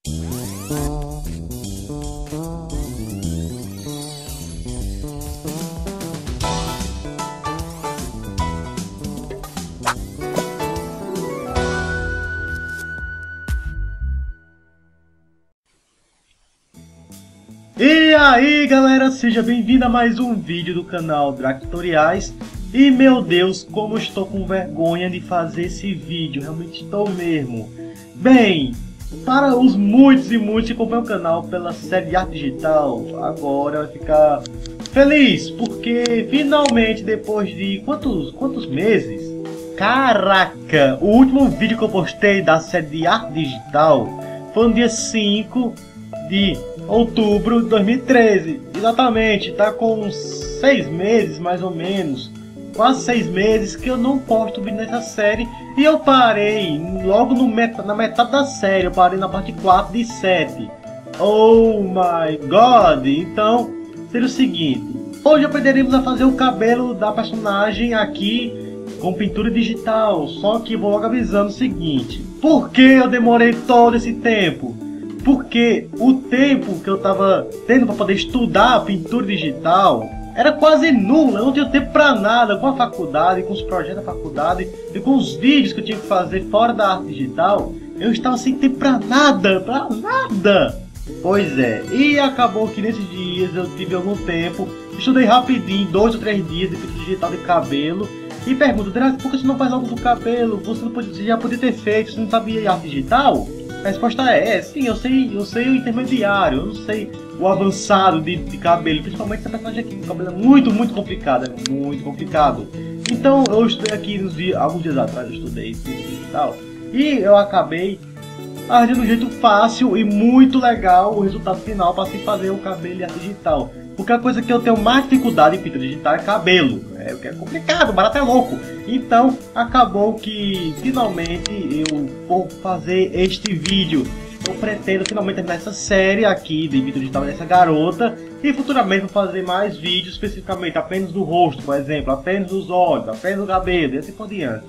E aí galera, seja bem-vindo a mais um vídeo do canal Drac Tutoriais. E meu Deus, como eu estou com vergonha de fazer esse vídeo, realmente estou mesmo. Bem, para os muitos e muitos que acompanham o canal pela série de arte digital, agora vai ficar feliz, porque finalmente depois de quantos meses? Caraca, o último vídeo que eu postei da série de arte digital foi no dia 5 de outubro de 2013, exatamente, tá com uns 6 meses mais ou menos, quase 6 meses que eu não posto vídeo nessa série. E eu parei logo na metade da série, eu parei na parte 4 de 7. Oh my god! Então, seria o seguinte, hoje aprenderemos a fazer o cabelo da personagem aqui com pintura digital, só que vou logo avisando o seguinte, por que eu demorei todo esse tempo? Porque o tempo que eu estava tendo para poder estudar a pintura digital era quase nulo. Eu não tinha tempo para nada com a faculdade, com os projetos da faculdade e com os vídeos que eu tinha que fazer fora da arte digital. Eu estava sem tempo para nada, Pois é, e acabou que nesses dias eu tive algum tempo, estudei rapidinho, 2 ou 3 dias de pintura digital de cabelo. E pergunto, Drac, por que você não faz algo do cabelo? Você já podia ter feito, você não sabia arte digital? A resposta é sim, eu sei o intermediário, eu não sei o avançado de cabelo, principalmente essa personagem aqui, o cabelo é muito complicado, é muito complicado. Então eu estudei aqui alguns dias atrás, eu estudei digital, e eu acabei arranjando um jeito fácil e muito legal o resultado final para se fazer o cabelo em arte digital. Porque a coisa que eu tenho mais dificuldade em pintura digital é cabelo, o que é complicado, o barato é louco. Então acabou que finalmente eu vou fazer este vídeo. Eu pretendo finalmente terminar essa série aqui de pintura digital dessa garota. E futuramente vou fazer mais vídeos especificamente apenas do rosto, por exemplo, apenas dos olhos, apenas do cabelo e assim por diante.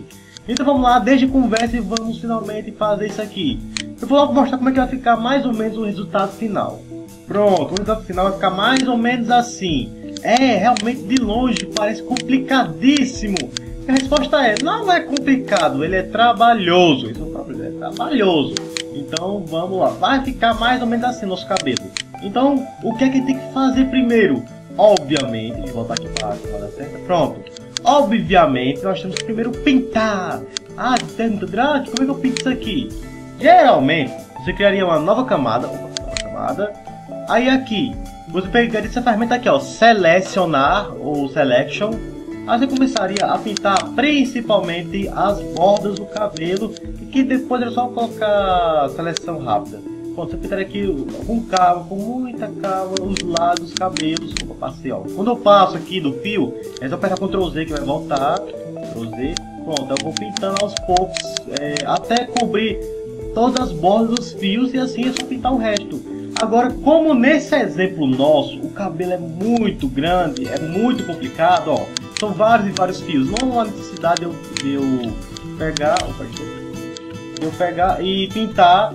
Então vamos lá, desde conversa e vamos finalmente fazer isso aqui. Eu vou logo mostrar como é que vai ficar mais ou menos o resultado final. Pronto, o resultado final vai ficar mais ou menos assim. É, realmente de longe parece complicadíssimo. A resposta é, não é complicado, ele é trabalhoso. Isso é o próprio, é trabalhoso. Então vamos lá, vai ficar mais ou menos assim nosso cabelo. Então, o que é que a gente tem que fazer primeiro? Obviamente, deixa eu voltar aqui para a tomada certa. Pronto. Obviamente, nós temos que primeiro pintar. Ah, pergunta, Drac, como é que eu pinto isso aqui? Geralmente, você criaria uma nova camada. Aí aqui, você pegaria essa ferramenta aqui, ó, selecionar ou selection. Aí você começaria a pintar principalmente as bordas do cabelo, e que depois era só colocar seleção rápida. Bom, você pintaria aqui com calma, com muita calma, os lados dos cabelos. Opa, passei, ó. Quando eu passo aqui do fio, é só apertar Ctrl Z que vai voltar. Ctrl Z. Pronto, eu vou pintando aos poucos, até cobrir todas as bordas dos fios, e assim é só pintar o resto. Agora, como nesse exemplo nosso, o cabelo é muito grande, é muito complicado, ó. São vários e vários fios. Não há necessidade de eu pegar e pintar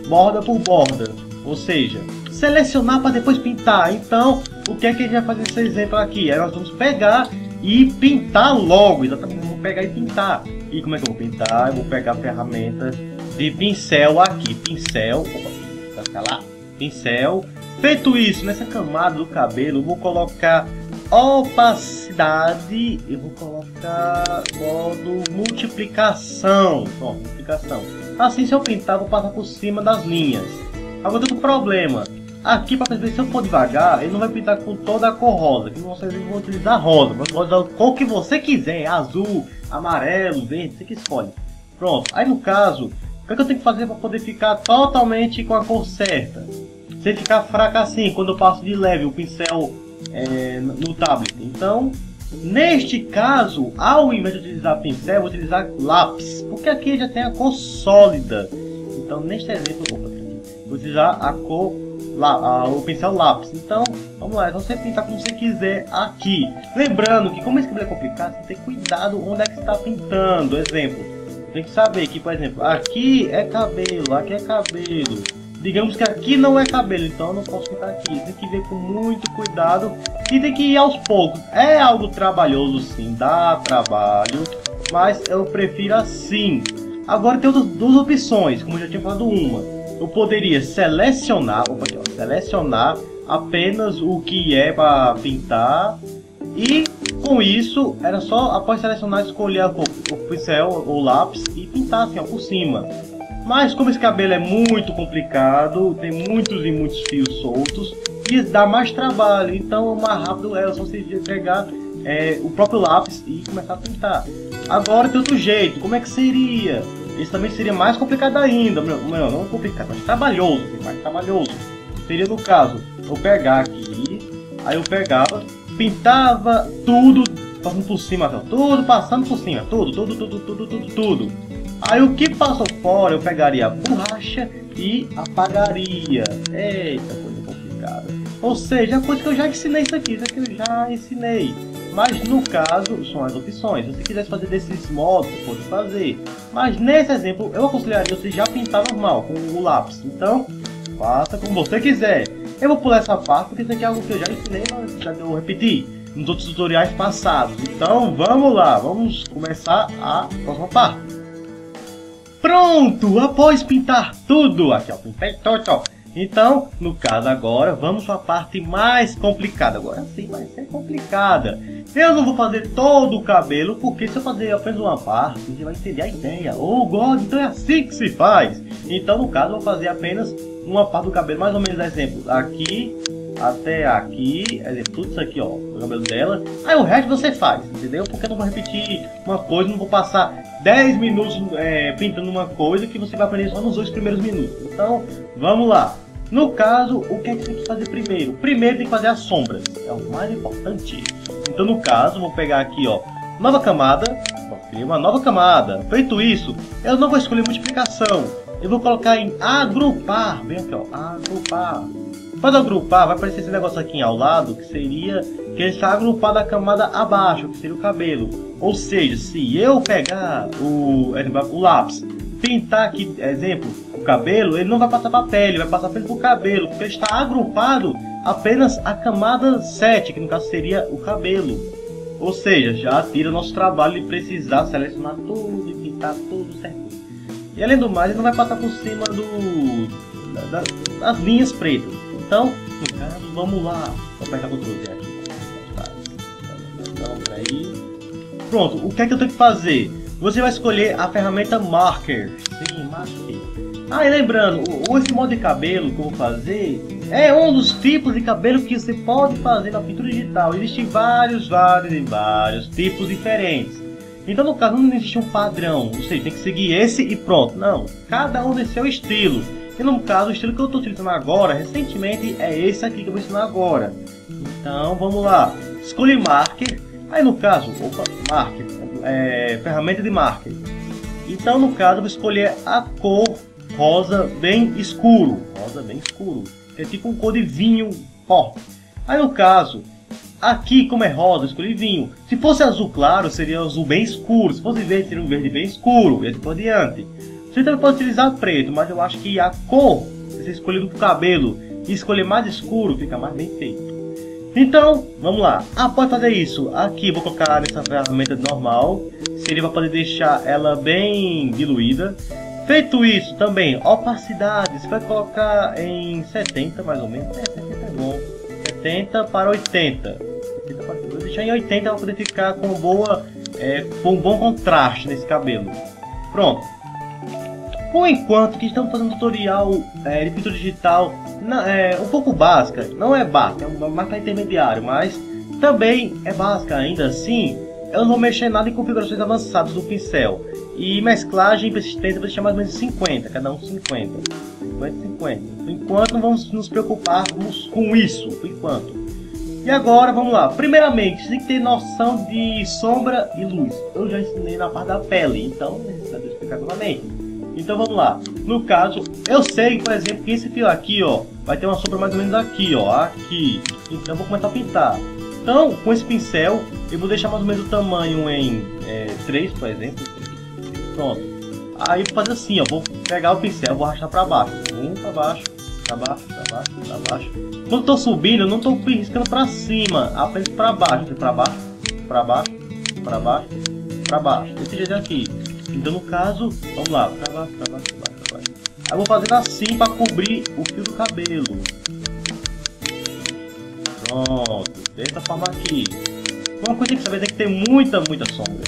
borda por borda. Ou seja, selecionar para depois pintar. Então, o que é que a gente vai fazer nesse exemplo aqui? Aí nós vamos pegar e pintar logo. Exatamente, vamos pegar e pintar. E como é que eu vou pintar? Eu vou pegar a ferramenta de pincel aqui. Pincel. Opa, vai ficar lá. Pincel. Feito isso, nessa camada do cabelo, eu vou colocar opacidade, eu vou colocar modo multiplicação. Pronto, multiplicação. Assim, se eu pintar, eu vou passar por cima das linhas. Agora tem um problema. Aqui, para perceber, se eu for devagar, ele não vai pintar com toda a cor rosa. Aqui vocês vão utilizar rosa. Você pode usar a cor que você quiser. Azul, amarelo, verde, você que escolhe. Pronto. Aí no caso, o que é que eu tenho que fazer para poder ficar totalmente com a cor certa? Sem ficar fraco assim, quando eu passo de leve o pincel no tablet. Então, neste caso, ao invés de utilizar pincel, eu vou utilizar lápis, porque aqui já tem a cor sólida. Então, neste exemplo, vou utilizar a cor, o pincel lápis. Então, vamos lá, é só você pintar como você quiser aqui. Lembrando que, como esse cabelo é complicado, você tem que ter cuidado onde é que você está pintando. Exemplo, tem que saber que, por exemplo, aqui é cabelo, aqui é cabelo. digamos que aqui não é cabelo, então eu não posso pintar aqui. Tem que ver com muito cuidado e tem que ir aos poucos. É algo trabalhoso sim, dá trabalho, mas eu prefiro assim. Agora tem duas opções, como eu já tinha falado uma. Eu poderia selecionar, selecionar apenas o que é para pintar. E com isso, era só após selecionar, escolher o pincel ou lápis e pintar assim, ó, por cima. Mas como esse cabelo é muito complicado, tem muitos e muitos fios soltos e dá mais trabalho, então o mais rápido é só você pegar o próprio lápis e começar a pintar. Agora tem outro jeito, como é que seria? Esse também seria mais complicado ainda, não complicado, mas trabalhoso, mais trabalhoso. Seria no caso, eu pegar aqui, aí eu pegava, pintava tudo, passando por cima, tudo passando por cima, tudo. Aí o que passou fora, eu pegaria a borracha e apagaria. Eita, coisa complicada. Ou seja, a coisa que eu já ensinei isso aqui eu já ensinei. Mas no caso, são as opções. Se você quisesse fazer desses modos, pode fazer. Mas nesse exemplo, eu aconselharia você já pintar normal, com o lápis. Então, faça como você quiser. Eu vou pular essa parte, porque isso aqui é algo que eu já ensinei, mas já eu repeti nos outros tutoriais passados. Então, vamos lá. Vamos começar a próxima parte. Pronto! Após pintar tudo, aqui ó, pintei tudo. Então, no caso agora, vamos para a parte mais complicada. Agora sim vai ser complicada. Eu não vou fazer todo o cabelo, porque se eu fazer apenas uma parte, você vai entender a ideia. Oh, God, então é assim que se faz. Então, no caso, eu vou fazer apenas uma parte do cabelo, mais ou menos, exemplo, aqui até aqui, exemplo, tudo isso aqui, ó, o cabelo dela. Aí o resto você faz, entendeu? Porque eu não vou repetir uma coisa, não vou passar 10 minutos pintando uma coisa que você vai aprender só nos 2 primeiros minutos. Então, vamos lá. No caso, o que é que você tem que fazer primeiro? Primeiro tem que fazer as sombras, é o mais importante. Então, no caso, vou pegar aqui, ó, nova camada, vou criar uma nova camada. Feito isso, eu não vou escolher multiplicação, eu vou colocar em agrupar, bem aqui, ó, agrupar. Para agrupar, vai aparecer esse negócio aqui ao lado, que seria que ele está agrupado a camada abaixo, que seria o cabelo. Ou seja, se eu pegar o lápis, pintar aqui, exemplo, o cabelo, ele não vai passar para a pele, vai passar apenas para o cabelo, porque ele está agrupado apenas a camada 7, que no caso seria o cabelo. Ou seja, já tira nosso trabalho de precisar selecionar tudo e pintar tudo certinho. E além do mais, ele não vai passar por cima das linhas pretas. Então, no caso, vamos lá. Vou apertar o Ctrl Z aqui. Então, aí. Pronto, o que é que eu tenho que fazer? Você vai escolher a ferramenta Marker. Sim, Marker. Ah, e lembrando, esse modo de cabelo que eu vou fazer é um dos tipos de cabelo que você pode fazer na pintura digital. Existem vários tipos diferentes. Então, no caso, não existe um padrão. Ou seja, tem que seguir esse e pronto. Não, cada um tem seu estilo. E no caso, o estilo que eu estou utilizando agora, recentemente, é esse aqui que eu vou ensinar agora. Então, vamos lá. Escolhi Marker. Aí, no caso, Marker, ferramenta de Marker. Então, no caso, eu vou escolher a cor rosa bem escuro. Rosa bem escuro. É tipo um cor de vinho forte. Aí, no caso, aqui, como é rosa, eu escolhi vinho. Se fosse azul claro, seria azul bem escuro. Se fosse verde, seria um verde bem escuro. E assim por diante. Você também pode utilizar preto, mas eu acho que a cor, se você escolher do cabelo e escolher mais escuro, fica mais bem feito. Então, vamos lá. Após fazer isso, aqui vou colocar nessa ferramenta normal. Seria para poder deixar ela bem diluída. Feito isso, também, opacidade. Você vai colocar em 70 mais ou menos. 70 é bom. 70 para 80. Vou deixar em 80 para poder ficar com um bom contraste nesse cabelo. Pronto. Por enquanto que estamos fazendo um tutorial de pintura digital um pouco básica, não é básica, é mais para intermediário, mas também é básica ainda assim. Eu não vou mexer nada em configurações avançadas do pincel. E mesclagem e persistência eu vou deixar mais ou menos 50, cada um 50. 50. Por enquanto não vamos nos preocuparmos com isso, por enquanto. E agora vamos lá. Primeiramente, você tem que ter noção de sombra e luz. Eu já ensinei na parte da pele, então não necessita de explicar novamente. Então vamos lá. No caso, eu sei, por exemplo, que esse fio aqui, ó, vai ter uma sombra mais ou menos aqui, ó, aqui. Então eu vou começar a pintar. Então, com esse pincel, eu vou deixar mais ou menos o tamanho em 3, por exemplo. Pronto. Aí vou fazer assim, ó, vou pegar o pincel, vou arrastar para baixo. Um para baixo, para baixo, para baixo, para baixo. Quando estou subindo, eu não estou riscando para cima, apenas para baixo, para baixo, para baixo, para baixo, para baixo. Desse jeito aqui. Então no caso, vamos lá, para baixo, para baixo, para baixo, para baixo. Aí eu vou fazendo assim para cobrir o fio do cabelo. Pronto, dessa forma aqui. Uma coisa que você vai ter que ter muita sombra.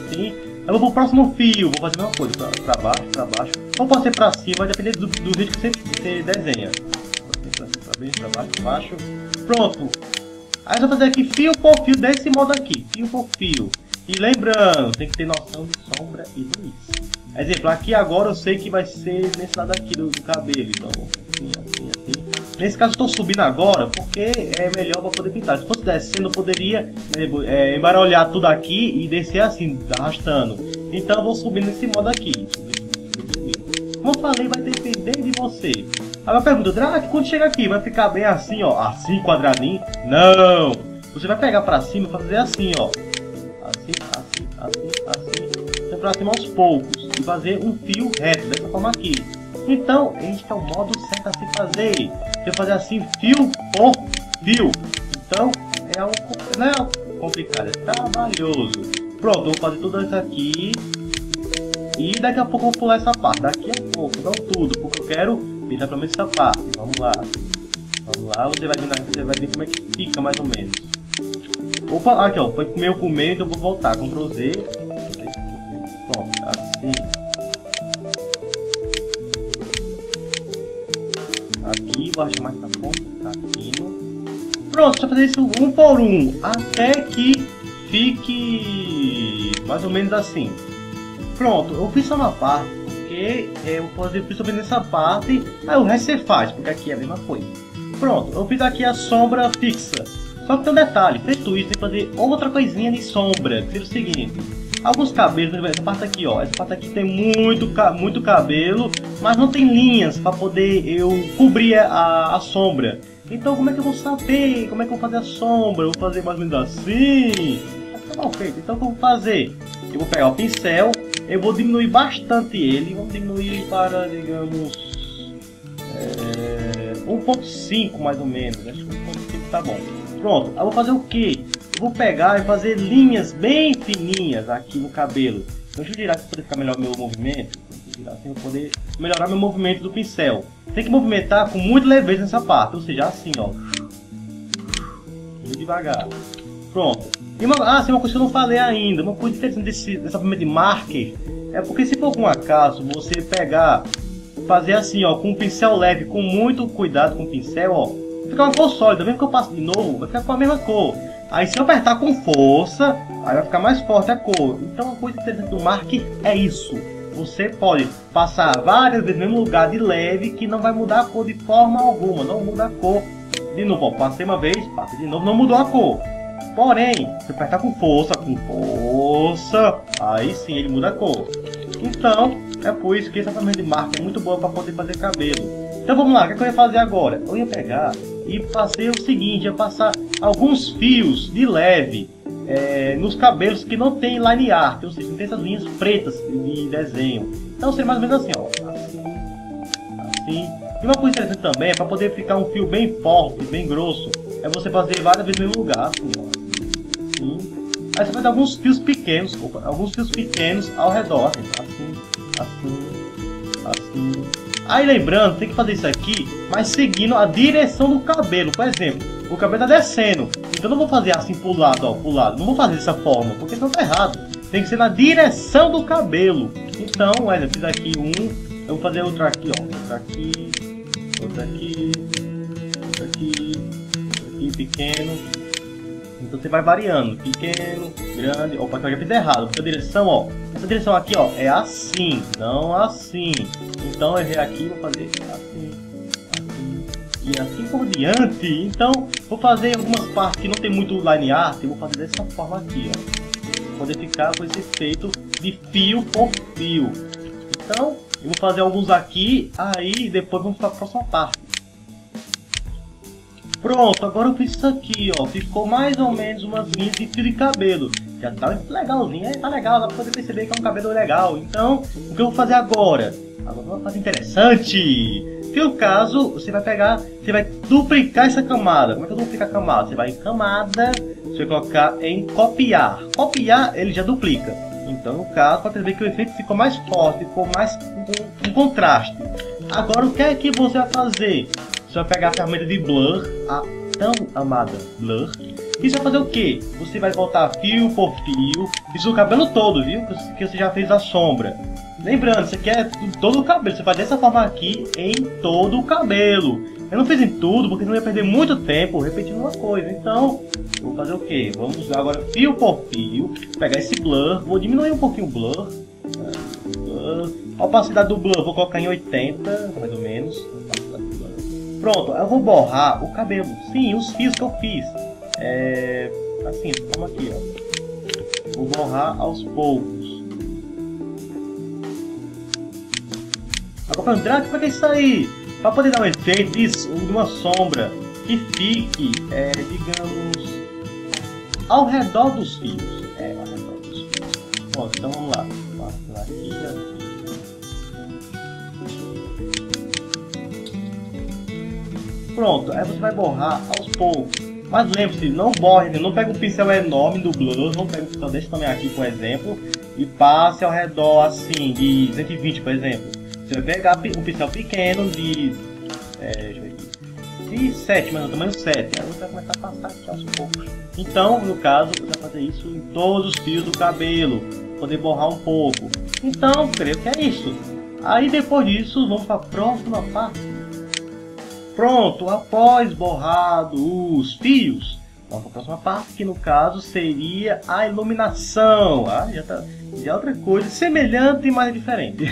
Assim, eu vou pro próximo fio, vou fazer a mesma coisa, para baixo, para baixo. Ou pode ser para cima, vai depender do jeito que você desenha. Para baixo, para baixo. Pronto. Aí você vai fazer aqui fio por fio, desse modo aqui, fio por fio. E lembrando, tem que ter noção de sombra e luz. Exemplo, aqui agora eu sei que vai ser nesse lado aqui do cabelo, então assim, assim, assim. Nesse caso eu estou subindo agora porque é melhor para poder pintar. Se fosse descendo eu poderia embaralhar tudo aqui e descer assim, arrastando. Então eu vou subir nesse modo aqui. Como eu falei, vai depender de você. Agora pergunta, Drac, quando chega aqui, vai ficar bem assim, ó, assim quadradinho? Não! Você vai pegar para cima e fazer assim, ó. Assim, assim, assim, assim. Sempre para cima aos poucos. E fazer um fio reto, dessa forma aqui. Então, este é o modo certo a se fazer. Você fazer assim, fio por fio. Então, é algo, não é algo complicado, é trabalhoso. Pronto, eu vou fazer tudo isso aqui. E daqui a pouco eu vou pular essa parte. Daqui a pouco, não tudo, porque eu quero pintar pelo menos essa parte. Vamos lá. Vamos lá, você vai ver como é que fica mais ou menos. Opa, aqui ó, foi meio com meio, então eu vou voltar. Ctrl Z. Pronto, assim. Aqui, vou achar mais pra ponta, tá aqui. Pronto, só fazer isso um por um, até que fique mais ou menos assim. Pronto, eu fiz só uma parte, porque eu fiz só nessa parte, aí o resto você faz, porque aqui é a mesma coisa. Pronto, eu fiz aqui a sombra fixa. Só que tem um detalhe, feito isso, tem que fazer outra coisinha de sombra, que seria o seguinte. Alguns cabelos, essa parte aqui, ó, essa parte aqui tem muito cabelo, mas não tem linhas para poder eu cobrir a sombra. Então como é que eu vou saber como é que eu vou fazer a sombra? Eu vou fazer mais ou menos assim. Tá mal feito. Então o que eu vou fazer? Eu vou pegar o pincel, eu vou diminuir bastante ele, vamos diminuir para, digamos, 1.5 mais ou menos. Acho que 1.5 tá bom. Pronto, eu vou fazer o que? Eu vou pegar e fazer linhas bem fininhas aqui no cabelo. Então, deixa eu tirar aqui para poder ficar melhor o meu movimento. Tirar assim para poder melhorar meu movimento do pincel. Tem que movimentar com muita leveza nessa parte, ou seja, assim, ó. Muito devagar. Pronto. E uma coisa que eu não falei ainda, uma coisa interessante dessa forma de marker, é porque se por algum acaso você pegar, fazer assim, ó, com um pincel leve, com muito cuidado com o pincel, ó, vai ficar uma cor sólida, mesmo que eu passe de novo, vai ficar com a mesma cor. Aí se eu apertar com força, aí vai ficar mais forte a cor. Então uma coisa interessante do marker é isso. Você pode passar várias vezes no mesmo lugar de leve que não vai mudar a cor de forma alguma, não muda a cor. De novo, ó, passei uma vez, passei de novo, não mudou a cor. Porém, se apertar com força, aí sim ele muda a cor. Então, é por isso que essa ferramenta de marca é muito boa para poder fazer cabelo. Então vamos lá, o que eu ia fazer agora? Eu ia pegar e fazer o seguinte, ia passar alguns fios de leve nos cabelos que não tem line art, ou seja, não tem essas linhas pretas de desenho. Então seria mais ou menos assim, ó, assim. E uma coisa interessante também, é para poder ficar um fio bem forte, bem grosso, é você fazer várias vezes no mesmo lugar, assim, ó. Aí você faz alguns fios pequenos, ao redor, assim. Aí lembrando, tem que fazer isso aqui, mas seguindo a direção do cabelo. Por exemplo, o cabelo está descendo, então eu não vou fazer assim pro lado, ó, pro lado. Não vou fazer dessa forma, porque senão tá errado. Tem que ser na direção do cabelo. Então, eu fiz aqui um, eu vou fazer outro aqui, ó, outro aqui, pequeno. Então você vai variando, pequeno, grande. Opa, eu já fiz errado, porque a direção, ó, essa direção aqui, ó, é assim, não assim. Então eu errei aqui, vou fazer assim, e assim por diante. Então vou fazer algumas partes que não tem muito line art, eu vou fazer dessa forma aqui, ó, pra poder ficar com esse efeito de fio por fio. Então eu vou fazer alguns aqui, aí depois vamos para a próxima parte. Pronto, agora eu fiz isso aqui, ó, ficou mais ou menos umas linhas de fio de cabelo. Já tá legalzinho, tá legal, dá pra poder perceber que é um cabelo legal. Então, o que eu vou fazer agora? Agora uma coisa interessante. Que no caso, você vai duplicar essa camada. Como é que eu duplico a camada? Você vai em camada, você vai colocar em copiar. Copiar, ele já duplica. Então, no caso, pode ver que o efeito ficou mais forte, ficou mais um contraste. Agora, o que é que você vai fazer? Você vai pegar a ferramenta de Blur, a tão amada Blur. E você vai fazer o que? Você vai voltar fio por fio, isso o cabelo todo, viu? Que você já fez a sombra. Lembrando, você quer todo o cabelo, você faz dessa forma aqui em todo o cabelo. Eu não fiz em tudo, porque senão ia perder muito tempo repetindo uma coisa. Então, vou fazer o que? Vamos agora fio por fio, pegar esse blur, vou diminuir um pouquinho o blur. A opacidade do blur vou colocar em 80, mais ou menos. Pronto, eu vou borrar o cabelo. Sim, os fios que eu fiz. Assim, vamos aqui, ó. Vou borrar aos poucos. Agora, Drake, para que isso aí? Para poder dar um efeito de uma sombra que fique, digamos, ao redor dos fios. Ao redor dos fios. Bom, então vamos lá. Aqui, pronto, aí você vai borrar aos poucos. Mas lembre-se, não borre, não pega um pincel enorme do Blur, não pega um pincel desse também aqui, por exemplo, e passe ao redor assim, de 120, por exemplo. Você vai pegar um pincel pequeno de 7, mas no tamanho 7. Aí você vai começar a passar aqui aos poucos. Então, no caso, você vai fazer isso em todos os fios do cabelo, poder borrar um pouco. Então, creio que é isso. Aí depois disso, vamos para a próxima parte. Pronto, após borrado os fios, vamos para a próxima parte, que no caso seria a iluminação. Já é outra coisa, semelhante, mas diferente.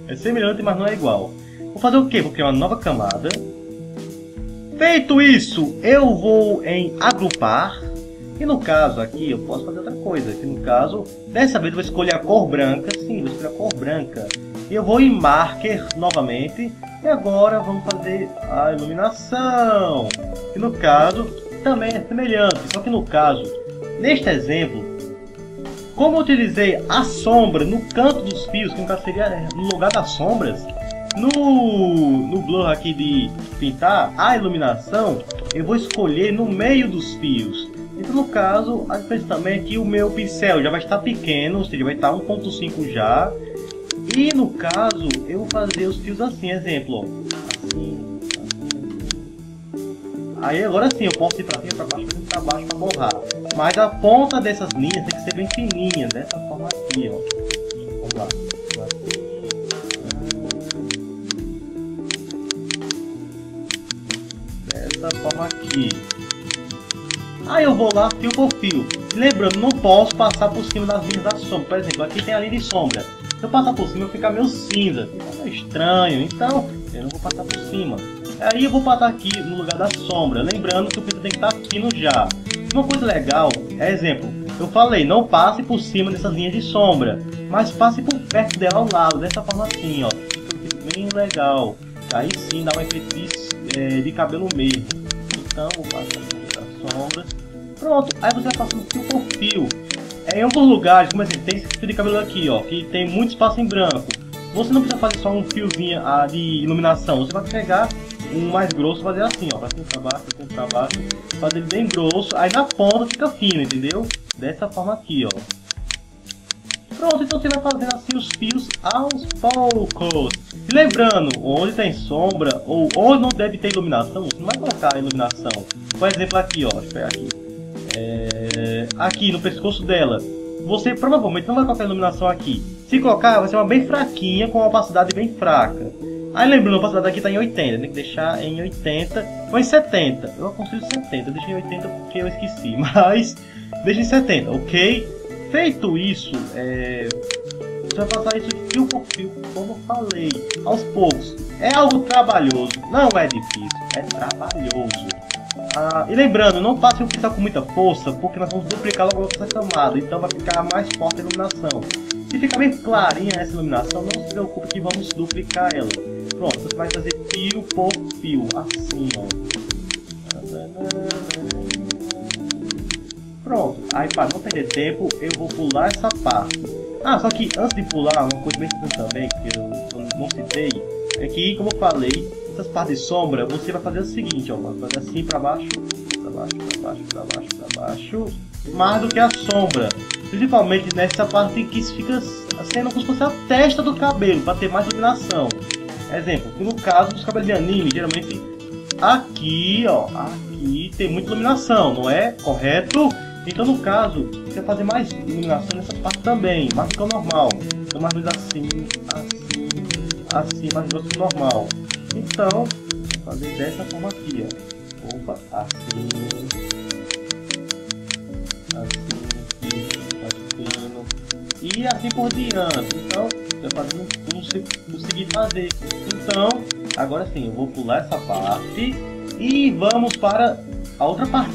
É semelhante, mas não é igual. Vou fazer o que? Vou criar uma nova camada. Feito isso, eu vou em agrupar. E no caso aqui, eu posso fazer outra coisa. Que no caso, dessa vez eu vou escolher a cor branca. Sim, vou escolher a cor branca. E eu vou em marker novamente. E agora vamos fazer a iluminação. Que no caso, também é semelhante. Só que no caso, neste exemplo, como eu utilizei a sombra no canto dos fios, que no caso seria no lugar das sombras, no blur aqui de pintar a iluminação, eu vou escolher no meio dos fios. Então no caso, a diferença também é que o meu pincel já vai estar pequeno, ou seja, vai estar 1.5 já. E no caso, eu vou fazer os fios assim, exemplo, ó. Assim. Aí agora sim, eu posso ir para cima, para baixo, para baixo para borrar. Mas a ponta dessas linhas tem que ser bem fininha, dessa forma aqui, ó. Vamos lá. Dessa forma aqui. Aí eu vou lá fio por fio. Lembrando, não posso passar por cima das linhas da sombra. Por exemplo, aqui tem a linha de sombra. Se eu passar por cima, fica meio cinza. Fica meio estranho. Então, eu não vou passar por cima. Aí eu vou passar aqui no lugar da sombra. Lembrando que o pincel tem que estar fino já. Uma coisa legal é, exemplo, eu falei, não passe por cima dessas linhas de sombra. Mas passe por perto dela ao lado. Dessa forma assim, ó. Fica bem legal. Aí sim dá um efeito de cabelo mesmo. Então, vou passar a sombra. Pronto, aí você vai passando fio por fio. Em alguns lugares, como assim, tem esse fio de cabelo aqui, ó, que tem muito espaço em branco. Você não precisa fazer só um fiozinho de iluminação. Você vai pegar um mais grosso e fazer assim, ó, pra cima, pra baixo, fazer ele bem grosso. Aí na ponta fica fino, entendeu? Dessa forma aqui, ó. Pronto, então você vai fazendo assim os fios aos poucos. E lembrando, onde tem sombra ou onde não deve ter iluminação, você não vai colocar a iluminação. Por exemplo aqui, ó, deixa eu pegar aqui. Aqui no pescoço dela, você provavelmente não vai colocar a iluminação aqui. Se colocar, vai ser uma bem fraquinha, com uma opacidade bem fraca. Aí lembrando, a opacidade aqui está em 80, tem que deixar em 80 ou em 70. Eu aconselho 70, deixei em 80 porque eu esqueci, mas deixa em 70, ok? Feito isso, você vai passar isso fio por fio, como eu falei, aos poucos. É algo trabalhoso, não é difícil, é trabalhoso. E lembrando, não passe o pincel com muita força, porque nós vamos duplicar logo essa camada, então vai ficar mais forte a iluminação. Se ficar bem clarinha essa iluminação, não se preocupe que vamos duplicar ela. Pronto, você vai fazer fio por fio, assim, ó. Pronto, aí para não perder tempo, eu vou pular essa parte. Só que antes de pular, uma coisa bem importante também, que eu não citei, é que, como eu falei, essas partes de sombra, você vai fazer o seguinte, ó, vai fazer assim pra baixo, pra baixo, pra baixo, pra baixo, pra baixo, mais do que a sombra. Principalmente nessa parte que fica sendo como se fosse a testa do cabelo, para ter mais iluminação. Exemplo, no caso dos cabelos de anime, geralmente aqui, ó, aqui tem muita iluminação, não é? Correto? Então no caso, você vai fazer mais iluminação nessa parte também, mais do que o normal. Então mais luz assim, assim, assim, mais grosso que o normal. Então, vou fazer dessa forma aqui, ó. Opa, assim, e assim por diante. Então, eu consegui fazer. Então, agora sim, eu vou pular essa parte e vamos para a outra parte.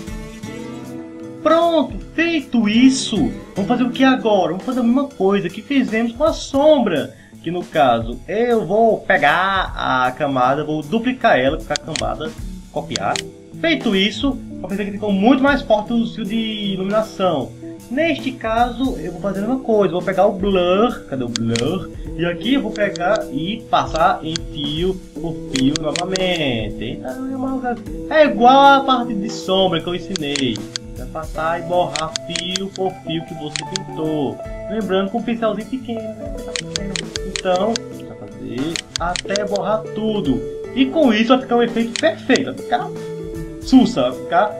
Pronto, feito isso, vamos fazer o que agora? Vamos fazer a mesma coisa que fizemos com a sombra. Que no caso, eu vou pegar a camada, vou duplicar ela com a camada, copiar. Feito isso, vou fazer que ficou muito mais forte o fio de iluminação. Neste caso, eu vou fazer a mesma coisa, vou pegar o blur, cadê o blur? E aqui eu vou pegar e passar em fio por fio novamente. Então, é igual a parte de sombra que eu ensinei. Vai passar e borrar fio por fio que você pintou. Lembrando com um pincelzinho pequeno, né? Então, você vai fazer até borrar tudo. E com isso vai ficar um efeito perfeito, vai ficar sussa, vai ficar...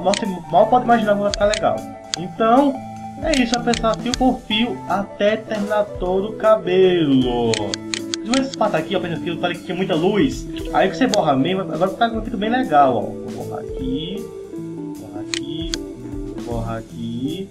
Você mal pode imaginar como vai ficar legal. Então, é isso, vai passar fio por fio até terminar todo o cabelo. Se você passar aqui, ó, pensando que eu falei que tinha muita luz, aí que você borra mesmo, agora fica um efeito bem legal, ó. Vou borrar aqui, borrar aqui, borrar aqui.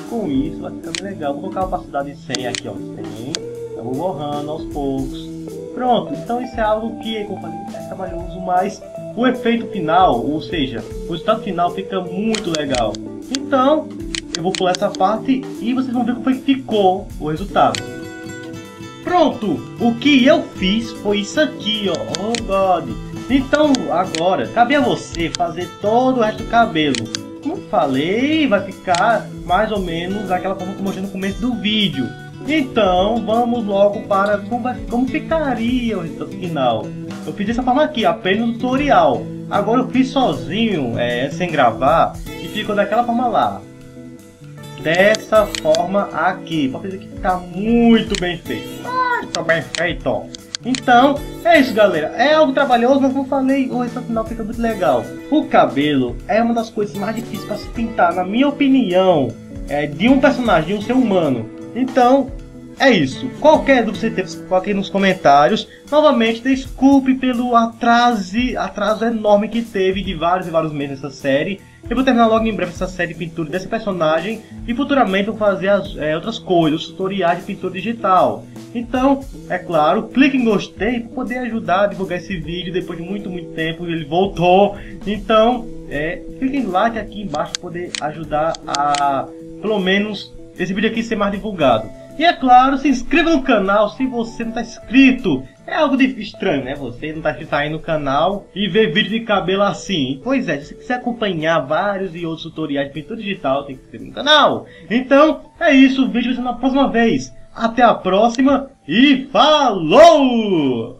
Com isso vai ficar bem legal. Vou colocar a opacidade de 100 aqui, ó, 100. Eu vou borrando aos poucos. Pronto, então isso é algo que, como eu falei, é trabalhoso, mas o efeito final, ou seja, o resultado final fica muito legal. Então, eu vou pular essa parte e vocês vão ver como foi que ficou o resultado. Pronto, o que eu fiz foi isso aqui, ó, oh God. Então, agora, cabe a você fazer todo o resto do cabelo. Como eu falei, vai ficar mais ou menos daquela forma que eu mostrei no começo do vídeo. Então, vamos logo para como ficaria o resultado final. Eu fiz dessa forma aqui, apenas no tutorial. Agora eu fiz sozinho, sem gravar, e ficou daquela forma lá. Dessa forma aqui, para fazer que ficar muito bem feito. Muito bem feito. Então, é isso, galera. É algo trabalhoso, mas como eu falei, o resultado final fica muito legal. O cabelo é uma das coisas mais difíceis para se pintar, na minha opinião, de um personagem, de um ser humano. Então, é isso. Qualquer dúvida que você teve, coloque nos comentários. Novamente, desculpe pelo atraso enorme que teve de vários e vários meses nessa série. Eu vou terminar logo em breve essa série de pintura desse personagem. E futuramente vou fazer outras coisas, tutoriais de pintura digital. Então, é claro, clique em gostei para poder ajudar a divulgar esse vídeo. Depois de muito tempo ele voltou. Então, clique em like aqui embaixo para poder ajudar a, pelo menos, esse vídeo aqui ser mais divulgado. E é claro, se inscreva no canal se você não está inscrito. É algo estranho, né? Você não está inscrito aí no canal e ver vídeo de cabelo assim. Pois é, se você quiser acompanhar vários e outros tutoriais de pintura digital, tem que se inscrever no canal. Então, é isso. O vídeo vai ser na próxima vez. Até a próxima e falou!